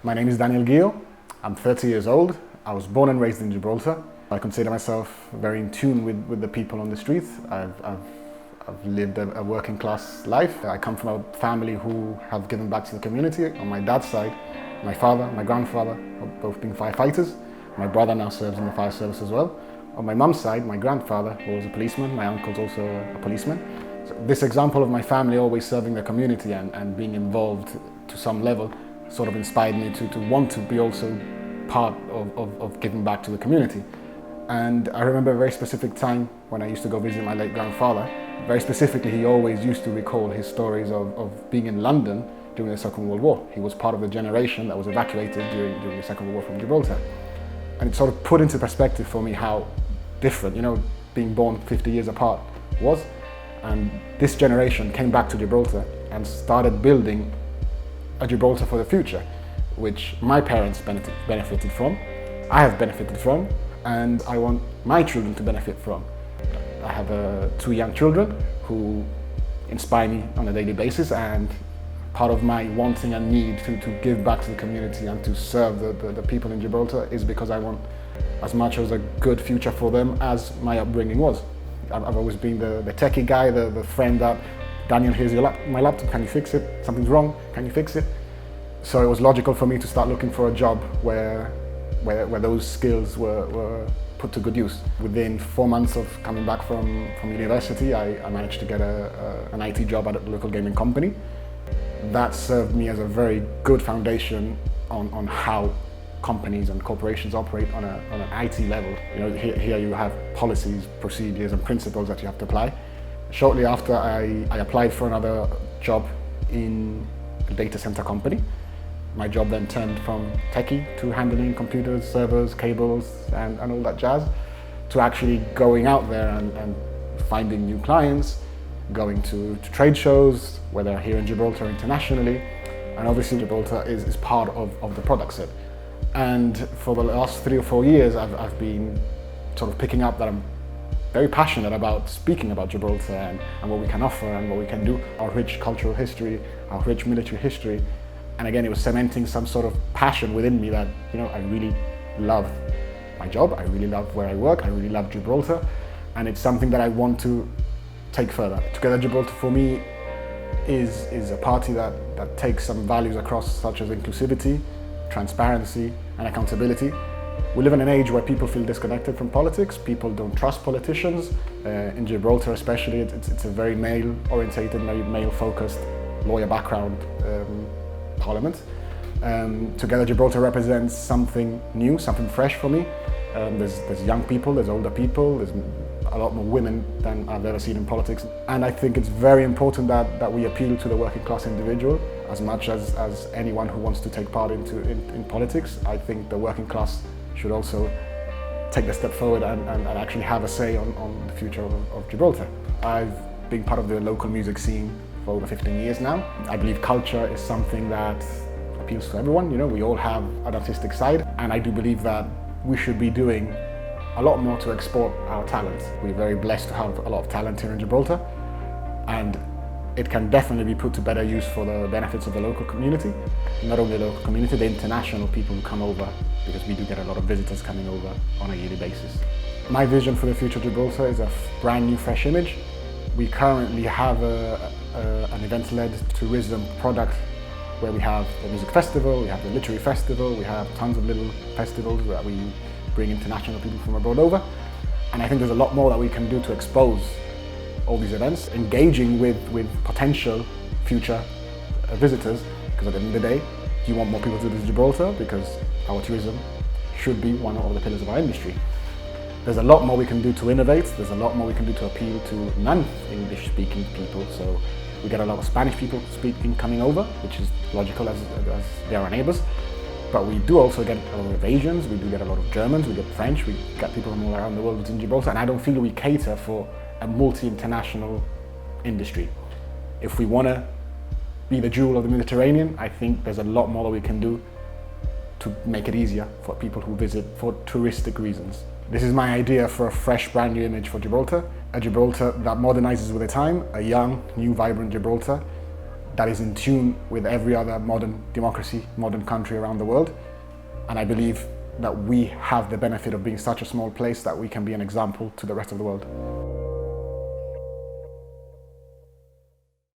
My name is Daniel Ghio. I'm 30 years old. I was born and raised in Gibraltar. I consider myself very in tune with the people on the street. I've lived a working class life. I come from a family who have given back to the community. On my dad's side, my father, my grandfather have both been firefighters. My brother now serves in the fire service as well. On my mum's side, my grandfather was a policeman. My uncle's also a policeman. So this example of my family always serving the community and being involved to some level sort of inspired me to want to be also part of giving back to the community. And I remember a very specific time when I used to go visit my late grandfather. Very specifically, he always used to recall his stories of being in London during the Second World War. He was part of the generation that was evacuated during the Second World War from Gibraltar. And it sort of put into perspective for me how different, being born 50 years apart was. And this generation came back to Gibraltar and started building a Gibraltar for the future, which my parents benefited from, I have benefited from, and I want my children to benefit from. I have two young children who inspire me on a daily basis, and part of my wanting and need to give back to the community and to serve the people in Gibraltar is because I want as much as a good future for them as my upbringing was. I've always been the techie guy, the friend that, Daniel, here's my laptop, can you fix it? Something's wrong, can you fix it? So it was logical for me to start looking for a job where those skills were put to good use. Within 4 months of coming back from university, I managed to get an IT job at a local gaming company. That served me as a very good foundation on how companies and corporations operate on an IT level. Here you have policies, procedures and principles that you have to apply. Shortly after, I applied for another job in a data center company. My job then turned from techie to handling computers, servers, cables and all that jazz, to actually going out there and finding new clients, going to trade shows, whether here in Gibraltar or internationally. And obviously Gibraltar is part of the product set. And for the last 3 or 4 years, I've been sort of picking up that I'm very passionate about speaking about Gibraltar and what we can offer and what we can do, our rich cultural history, our rich military history. And again, it was cementing some sort of passion within me that, I really love my job, I really love where I work, I really love Gibraltar, and it's something that I want to take further. Together Gibraltar for me is a party that takes some values across, such as inclusivity, transparency and accountability. We live in an age where people feel disconnected from politics, people don't trust politicians. In Gibraltar especially, it's a very male-orientated, very male-focused, lawyer background parliament. Together Gibraltar represents something new, something fresh for me. There's young people, there's older people, there's a lot more women than I've ever seen in politics. And I think it's very important that we appeal to the working class individual as much as anyone who wants to take part in politics. I think the working class should also take the step forward and actually have a say on the future of Gibraltar. I've been part of the local music scene for over 15 years now. I believe culture is something that appeals to everyone. We all have an artistic side, and I do believe that we should be doing a lot more to export our talents. We're very blessed to have a lot of talent here in Gibraltar, and it can definitely be put to better use for the benefits of the local community. Not only the local community, the international people who come over, because we do get a lot of visitors coming over on a yearly basis. My vision for the future of Gibraltar is a brand new, fresh image. We currently have an event-led tourism product where we have the music festival, we have the literary festival, we have tons of little festivals where we bring international people from abroad over. And I think there's a lot more that we can do to expose all these events, engaging with potential future visitors, because at the end of the day, you want more people to visit Gibraltar because our tourism should be one of the pillars of our industry. There's a lot more we can do to innovate, there's a lot more we can do to appeal to non-English speaking people. So we get a lot of Spanish people coming over, which is logical as they are our neighbours. But we do also get a lot of Asians, we do get a lot of Germans, we get French, we get people from all around the world within Gibraltar, and I don't feel we cater for a multi-international industry. If we want to be the jewel of the Mediterranean, I think there's a lot more that we can do to make it easier for people who visit for touristic reasons. This is my idea for a fresh, brand new image for Gibraltar. A Gibraltar that modernizes with the time, a young, new, vibrant Gibraltar that is in tune with every other modern democracy, modern country around the world. And I believe that we have the benefit of being such a small place that we can be an example to the rest of the world.